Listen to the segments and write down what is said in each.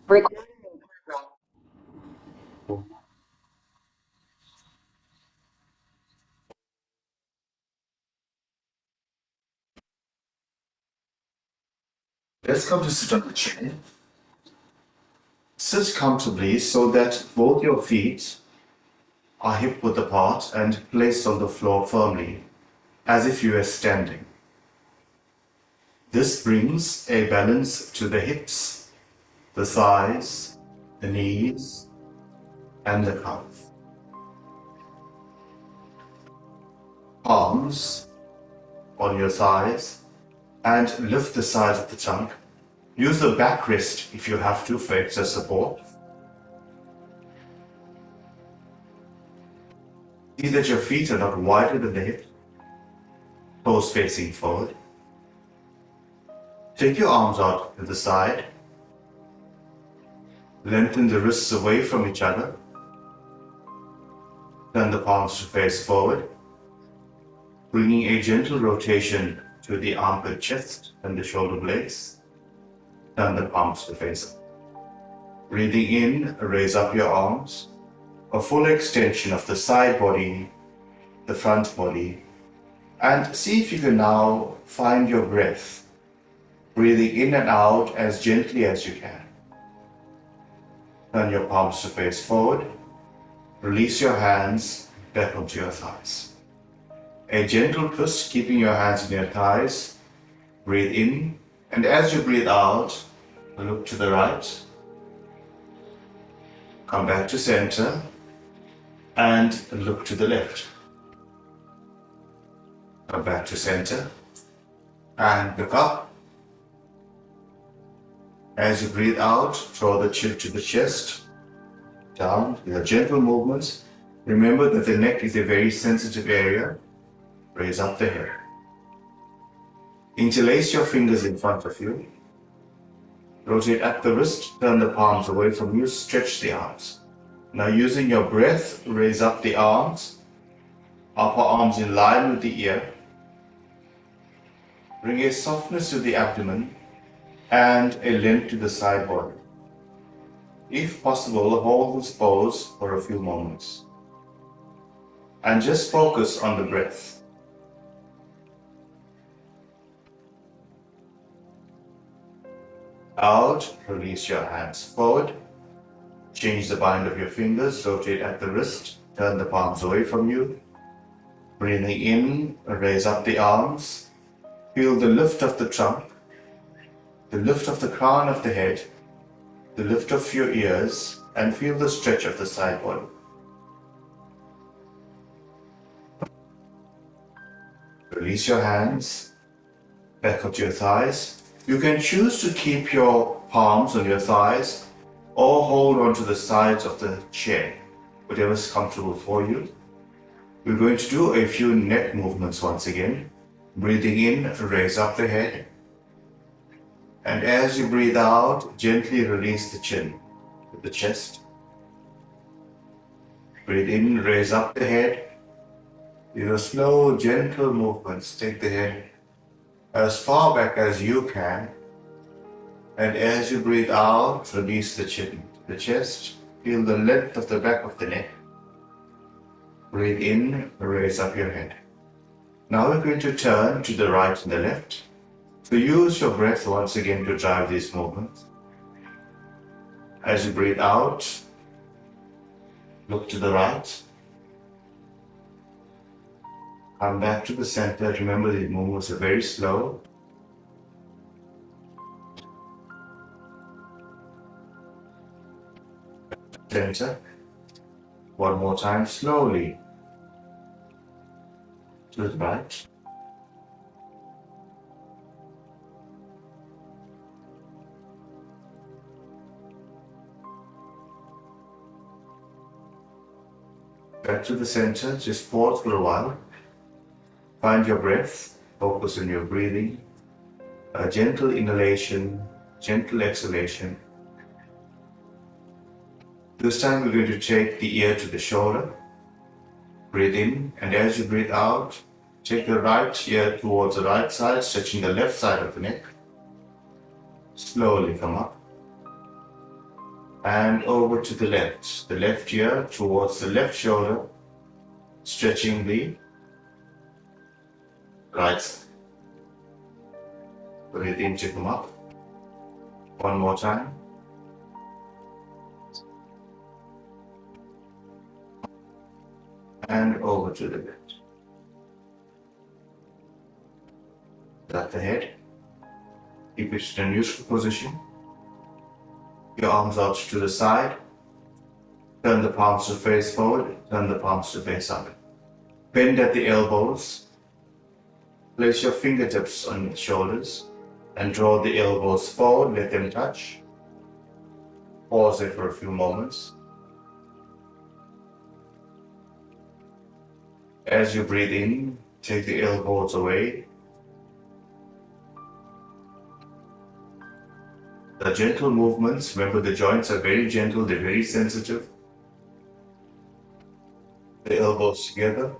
Recording. Let's come to sit on the chair. Sit comfortably so that both your feet are hip width apart and placed on the floor firmly, as if you were standing. This brings a balance to the hips, the thighs, the knees, and the calf. Palms on your thighs and lift the sides of the trunk. Use the backrest if you have to for extra support. See that your feet are not wider than the hip, toes facing forward. Take your arms out to the side. Lengthen the wrists away from each other. Turn the palms to face forward, bringing a gentle rotation to the armpit chest and the shoulder blades. Turn the palms to face up. Breathing in, raise up your arms. A full extension of the side body, the front body, and see if you can now find your breath, breathing in and out as gently as you can. Turn your palms to face forward. Release your hands back onto your thighs. A gentle twist, keeping your hands in your thighs. Breathe in, and as you breathe out, look to the right. Come back to center, and look to the left. Come back to center, and look up. As you breathe out, draw the chin to the chest, down. With a gentle movements. Remember that the neck is a very sensitive area. Raise up the head. Interlace your fingers in front of you. Rotate at the wrist, turn the palms away from you, stretch the arms. Now using your breath, raise up the arms, upper arms in line with the ear. Bring a softness to the abdomen and a length to the side body. If possible, hold this pose for a few moments. And just focus on the breath. Out, release your hands forward. Change the bind of your fingers, rotate at the wrist, turn the palms away from you. Breathing in, raise up the arms. Feel the lift of the trunk, the lift of the crown of the head, the lift of your ears, and feel the stretch of the side body. Release your hands back onto your thighs. You can choose to keep your palms on your thighs or hold onto the sides of the chair, whatever is comfortable for you. We're going to do a few neck movements once again. Breathing in, raise up the head. And as you breathe out, gently release the chin to the chest. Breathe in, raise up the head. These are slow, gentle movements. Take the head as far back as you can. And as you breathe out, release the chin to the chest. Feel the length of the back of the neck. Breathe in, raise up your head. Now we're going to turn to the right and the left. So use your breath once again to drive these movements. As you breathe out, look to the right. Come back to the center. Remember, these movements are very slow. Center. One more time, slowly. To the right. Back to the center. Just pause for a while. Find your breath. Focus on your breathing. A gentle inhalation, gentle exhalation. This time we're going to take the ear to the shoulder. Breathe in, and as you breathe out, take the right ear towards the right side, stretching the left side of the neck. Slowly come up. and over to the left ear towards the left shoulder, stretching the right side. Breathe in to come up. One more time. And over to the left. At the head. Keep it in a neutral position. Your arms out to the side. Turn the palms to face forward. Turn the palms to face up. Bend at the elbows. Place your fingertips on your shoulders and draw the elbows forward. Let them touch. Pause it for a few moments. As you breathe in, take the elbows away. The gentle movements, remember the joints are very gentle, they're very sensitive. The elbows together.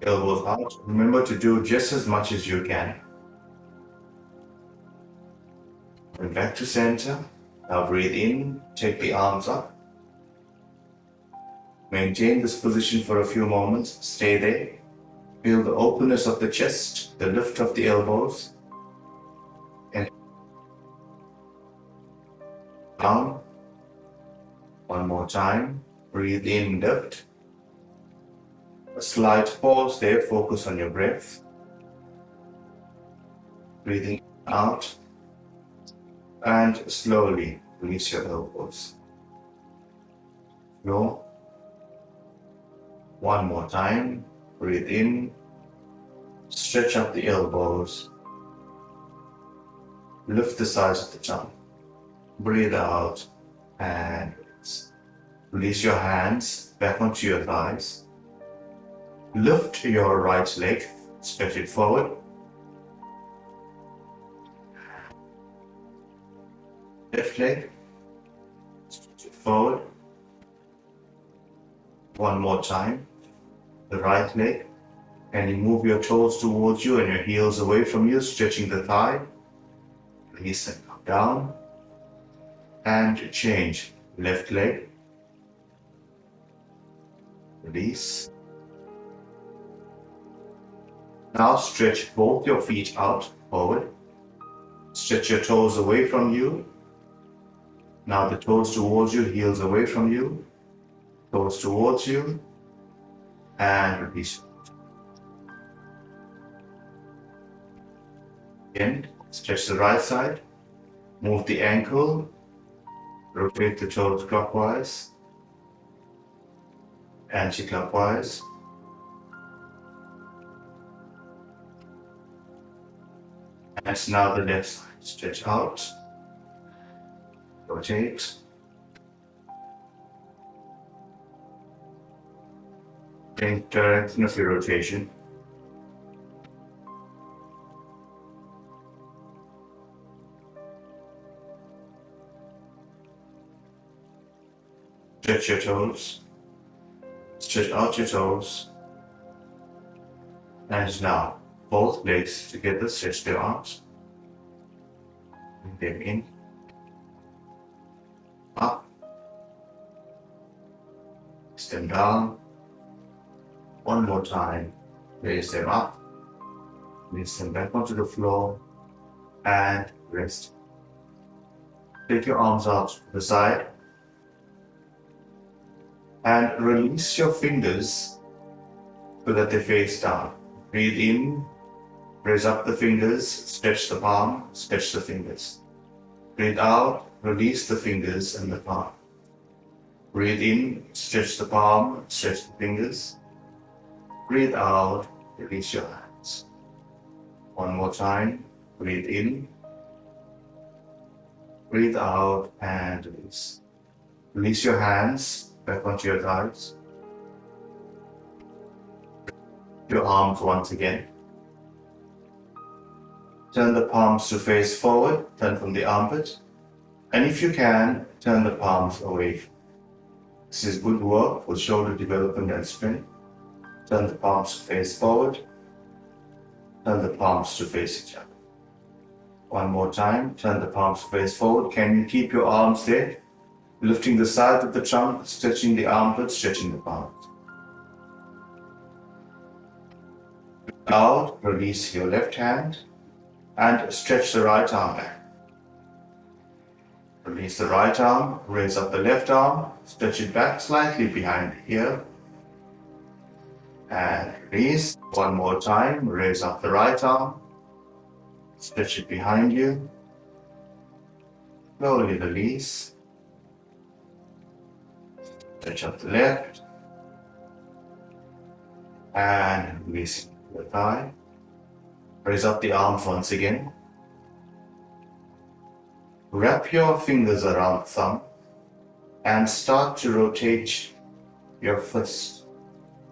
Elbows out. Remember to do just as much as you can. And back to center. Now breathe in, take the arms up. Maintain this position for a few moments. Stay there. Feel the openness of the chest, the lift of the elbows. And down. One more time. Breathe in, lift. A slight pause there. Focus on your breath. Breathing out. And slowly release your elbows. Go. One more time. Breathe in. Stretch up the elbows. Lift the sides of the tongue. Breathe out and release. Release your hands back onto your thighs. Lift your right leg. Stretch it forward. Left leg. Stretch it forward. One more time. The right leg. And you move your toes towards you and your heels away from you, stretching the thigh. Release and come down. And change. Left leg. Release. Now stretch both your feet out forward. Stretch your toes away from you. Now the toes towards you, heels away from you. Toes towards you. And release. Again, stretch the right side. Move the ankle. Rotate the toes clockwise. Anti-clockwise. And now the left side. Stretch out. Rotate. Change direction of your rotation. Stretch your toes. Stretch out your toes. And now, both legs together, stretch their arms. Bring them in. Up. Raise them down. One more time. Raise them up. Raise them back onto the floor. And rest. Take your arms out to the side. And release your fingers so that they face down. Breathe in, raise up the fingers, stretch the palm, stretch the fingers. Breathe out, release the fingers and the palm. Breathe in, stretch the palm, stretch the fingers. Breathe out, release your hands. One more time, breathe in. Breathe out and release. Release your hands back onto your thighs. Your arms once again. Turn the palms to face forward, turn from the armpit. And if you can, turn the palms away. This is good work for shoulder development and strength. Turn the palms to face forward. Turn the palms to face each other. One more time, turn the palms face forward. Can you keep your arms there? Lifting the side of the trunk, stretching the armpits, stretching the palms. Out, release your left hand and stretch the right arm back. Release the right arm, raise up the left arm, stretch it back slightly behind the ear. And release. One more time, raise up the right arm, stretch it behind you. Slowly release. Stretch up the left. And release the thigh. Raise up the arms once again. Wrap your fingers around the thumb and start to rotate your fist.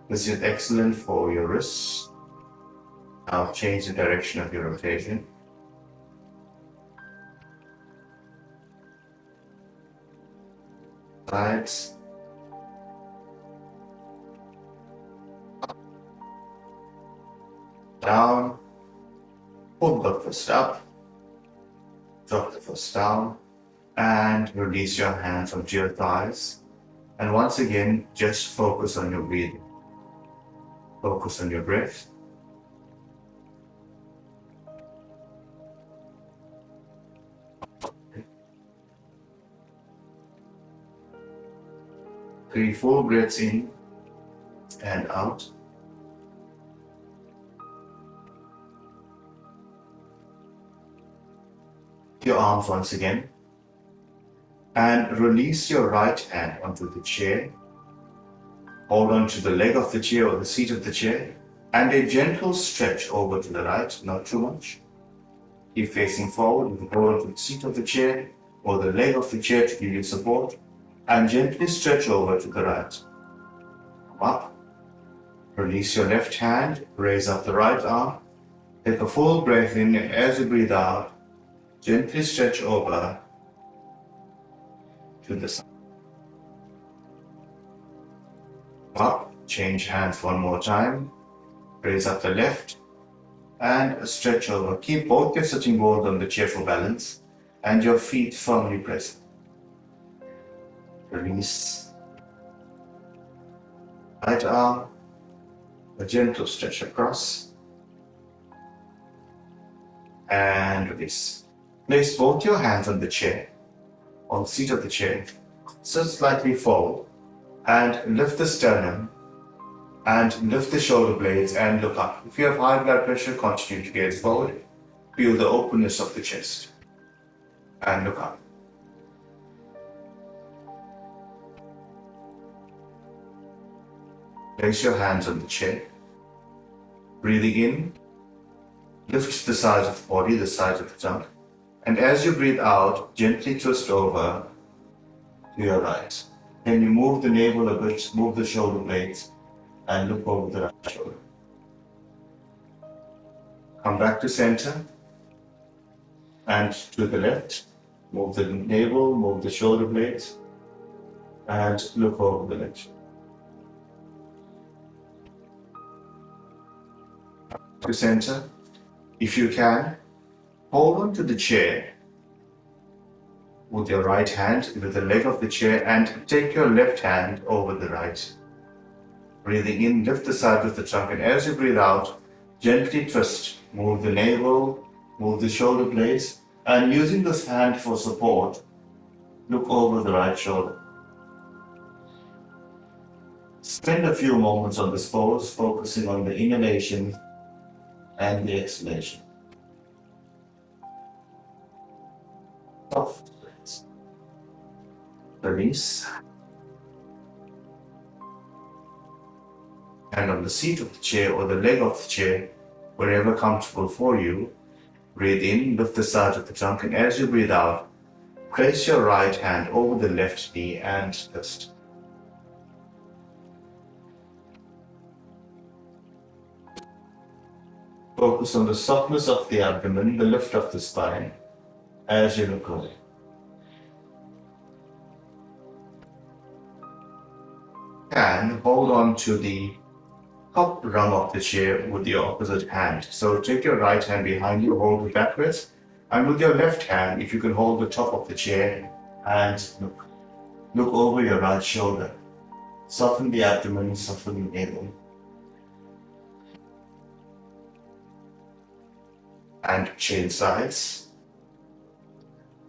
This is excellent for your wrists. Now change the direction of your rotation. Sides. Down. Pull the fist up. Drop the fist down. And release your hands onto your thighs. And once again, just focus on your breathing. Focus on your breath. Three full breaths in and out. Your arms once again. And release your right hand onto the chair. Hold on to the leg of the chair or the seat of the chair. And a gentle stretch over to the right, not too much. Keep facing forward. You can hold on to the seat of the chair or the leg of the chair to give you support. And gently stretch over to the right. Come up. Release your left hand. Raise up the right arm. Take a full breath in. As you breathe out, gently stretch over to the side. Up. Change hands one more time. Raise up the left and stretch over. Keep both your sitting bones on the chair for balance and your feet firmly present. Release. Right arm, a gentle stretch across, and release. Place both your hands on the chair, on the seat of the chair. Sit slightly forward and lift the sternum and lift the shoulder blades and look up. If you have high blood pressure, continue to gaze forward. Feel the openness of the chest and look up. Place your hands on the chair. Breathing in, lift the sides of the body, the sides of the trunk. And as you breathe out, gently twist over to your right. Then you move the navel a bit, move the shoulder blades, and look over the right shoulder. Come back to center and to the left. Move the navel, move the shoulder blades, and look over the left shoulder. To center. If you can, hold on to the chair with your right hand, with the leg of the chair, and take your left hand over the right. Breathing in, lift the side of the trunk, and as you breathe out, gently twist. Move the navel, move the shoulder blades, and using this hand for support, look over the right shoulder. Spend a few moments on this pose, focusing on the inhalation and the exhalation. Soft breaths. Release. And on the seat of the chair or the leg of the chair, wherever comfortable for you, breathe in, lift the side of the trunk, and as you breathe out, place your right hand over the left knee and twist. Focus on the softness of the abdomen, the lift of the spine, as you look away. And hold on to the top rung of the chair with your opposite hand. So take your right hand behind you, hold it backwards, And with your left hand, if you can hold the top of the chair and look over your right shoulder. Soften the abdomen, soften the navel. And change sides.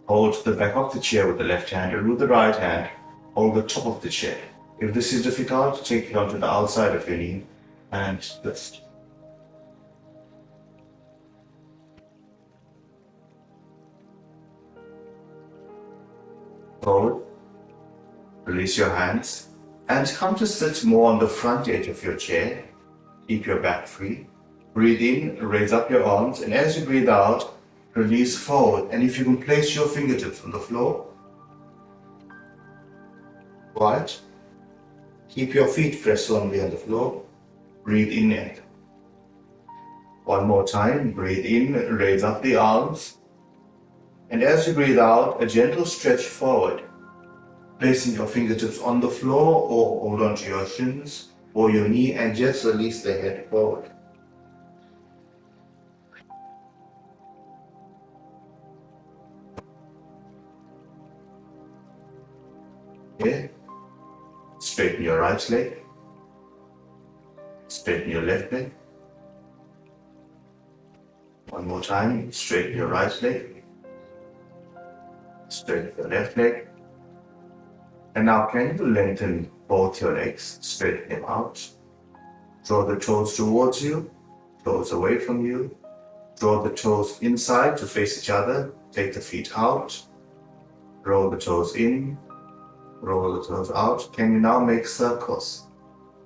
Hold the back of the chair with the left hand, and with the right hand, hold the top of the chair. If this is difficult, take it onto the outside of your knee and twist. Forward. Release your hands and come to sit more on the front edge of your chair. Keep your back free. Breathe in, raise up your arms, and as you breathe out, release forward. And if you can place your fingertips on the floor, quiet. Keep your feet pressed firmly on the floor. Breathe in and one more time. Breathe in, raise up the arms. And as you breathe out, a gentle stretch forward, placing your fingertips on the floor or hold onto your shins or your knee and just release the head forward. Okay. Straighten your right leg. Straighten your left leg. One more time. Straighten your right leg. Straighten your left leg. And now can you lengthen both your legs? Straighten them out. Draw the toes towards you, toes away from you. Draw the toes inside to face each other. Take the feet out. Roll the toes in. Roll the toes out. Can you now make circles?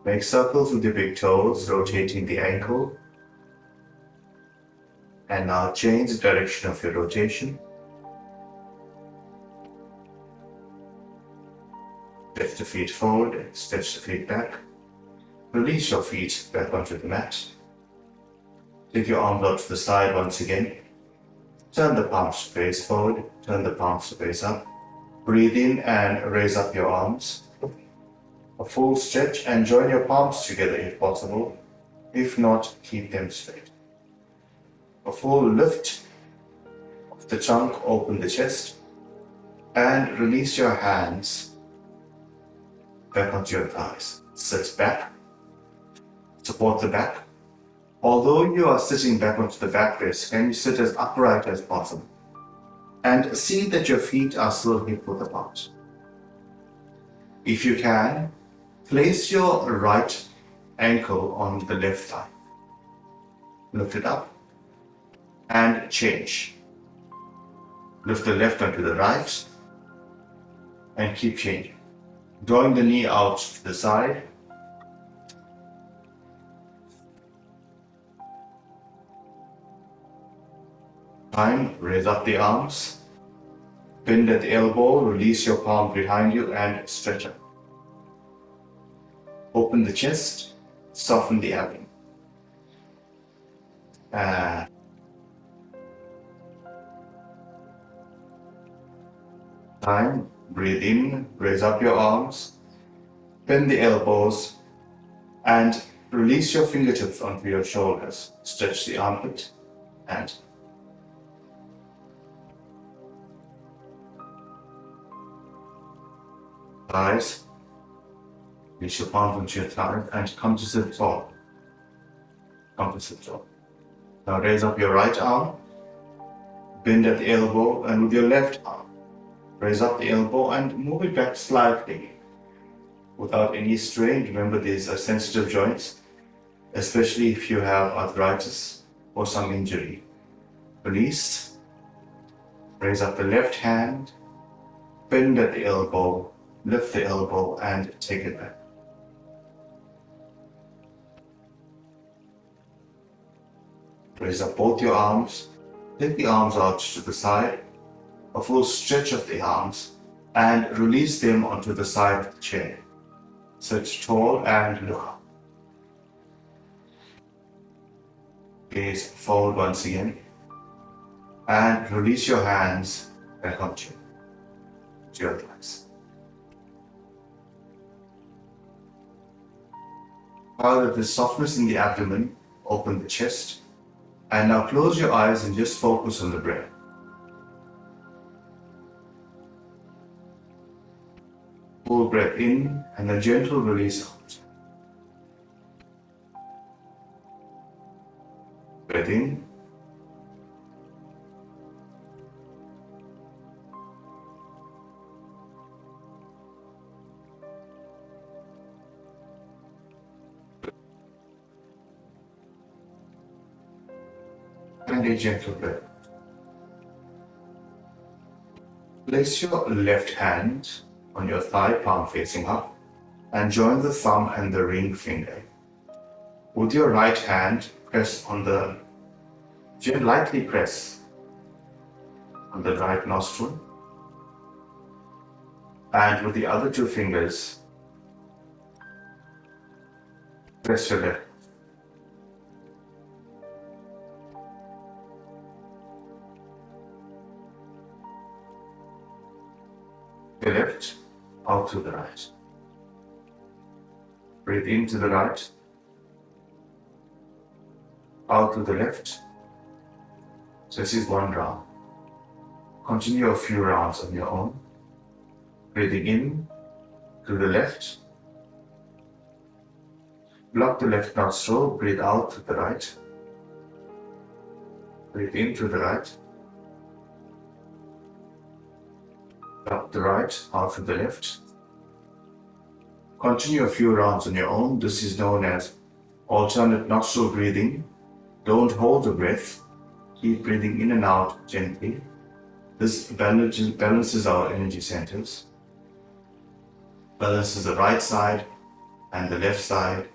Make circles with your big toes, rotating the ankle. And now change the direction of your rotation. Stretch the feet forward, stretch the feet back. Release your feet back onto the mat. Take your arms out to the side once again. Turn the palms to face forward, turn the palms to face up. Breathe in and raise up your arms. A full stretch and join your palms together if possible. If not, keep them straight. A full lift of the trunk, open the chest and release your hands back onto your thighs. Sit back, support the back. Although you are sitting back onto the backrest, can you sit as upright as possible? And see that your feet are still hip-width apart. If you can, place your right ankle on the left thigh. Lift it up and change. Lift the left onto the right and keep changing. Drawing the knee out to the side. Time, raise up the arms. Bend at the elbow, release your palm behind you and stretch up. Open the chest, soften the abdomen. Time, breathe in, raise up your arms, bend the elbows, and release your fingertips onto your shoulders. Stretch the armpit and thighs. Reach your palms onto your thighs and come to sit tall. Come to sit tall. Now raise up your right arm, bend at the elbow, and with your left arm, raise up the elbow and move it back slightly without any strain. Remember, these are sensitive joints, especially if you have arthritis or some injury. Release. Raise up the left hand, bend at the elbow, lift the elbow and take it back. Raise up both your arms, take the arms out to the side, a full stretch of the arms, and release them onto the side of the chair. Sit tall and look up. Gaze forward once again, and release your hands back onto your thighs. Now that the softness in the abdomen, open the chest. And now close your eyes and just focus on the breath. Full breath in and a gentle release out. Breath in. And a gentle breath. Place your left hand on your thigh, palm facing up, and join the thumb and the ring finger. With your right hand, lightly press on the right nostril, and with the other two fingers, press your left. The left, out to the right. Breathe into the right, out to the left. So this is one round. Continue a few rounds on your own. Breathing in to the left. Block the left nostril, breathe out to the right. Breathe in to the right. Block the right, out to the left. Continue a few rounds on your own. This is known as alternate nostril breathing. Don't hold the breath. Keep breathing in and out gently. This balances our energy centers. Balances the right side and the left side,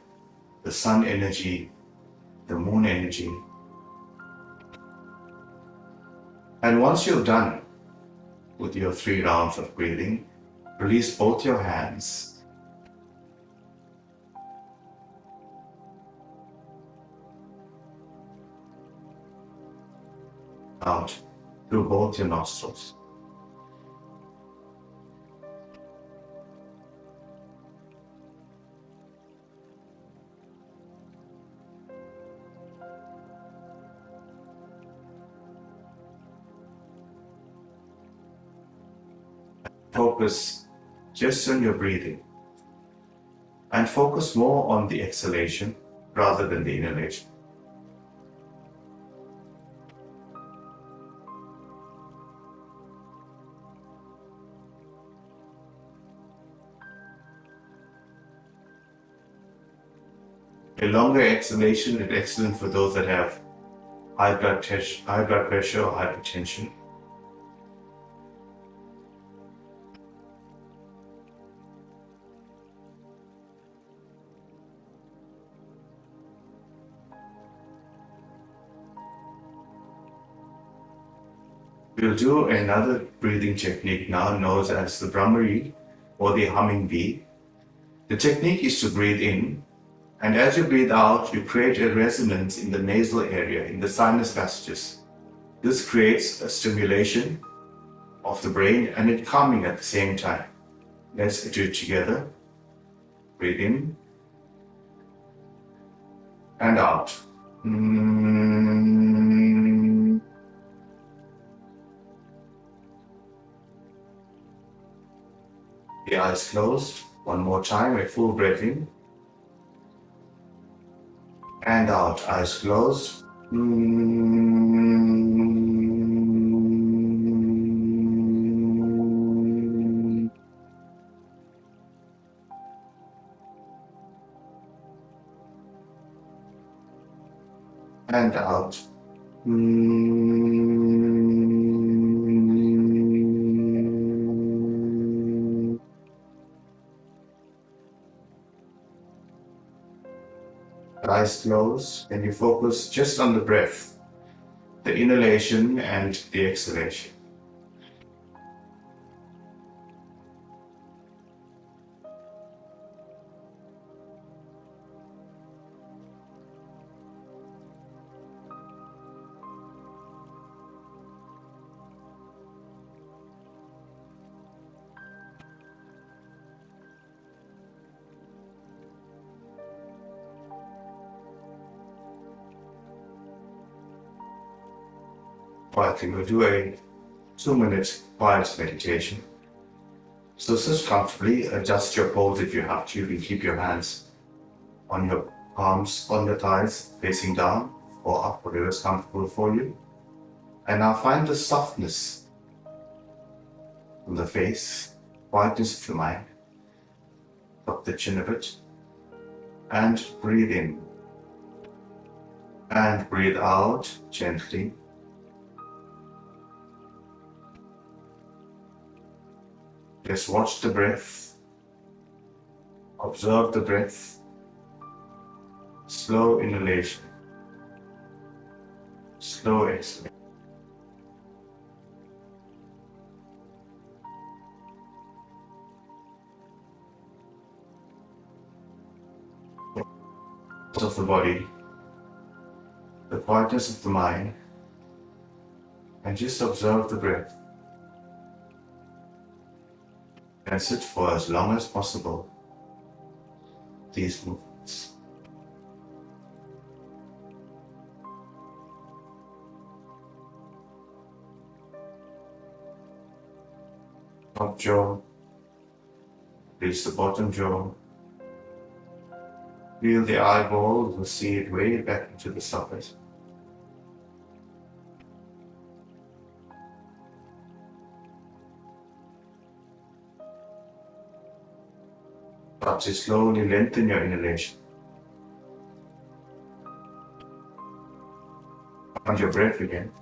the sun energy, the moon energy. And once you're done with your 3 rounds of breathing, release both your hands. Out through both your nostrils. Focus just on your breathing and focus more on the exhalation rather than the inhalation. A longer exhalation is excellent for those that have high blood pressure or hypertension. We'll do another breathing technique now known as the Brahmari or the humming bee. The technique is to breathe in, and as you breathe out, you create a resonance in the nasal area, in the sinus passages. This creates a stimulation of the brain and it calming at the same time. Let's do it together. Breathe in and out. The eyes closed. One more time, a full breath in. And out, eyes closed. And out. Eyes closed, and you focus just on the breath, the inhalation and the exhalation. Quietly, we'll do a 2-minute quiet meditation. So sit comfortably, adjust your pose if you have to. You can keep your hands on your palms, on your thighs, facing down or up, whatever is comfortable for you. And now find the softness in the face, quietness of your mind. Drop the chin a bit and breathe in and breathe out gently. Just watch the breath, observe the breath, slow inhalation, slow exhalation. Of the body, the quietness of the mind, and just observe the breath. And sit for as long as possible these movements. Top jaw, reach the bottom jaw. Feel the eyeball, you'll see it way back into the socket. Start to slowly lengthen your inhalation. Find your breath again.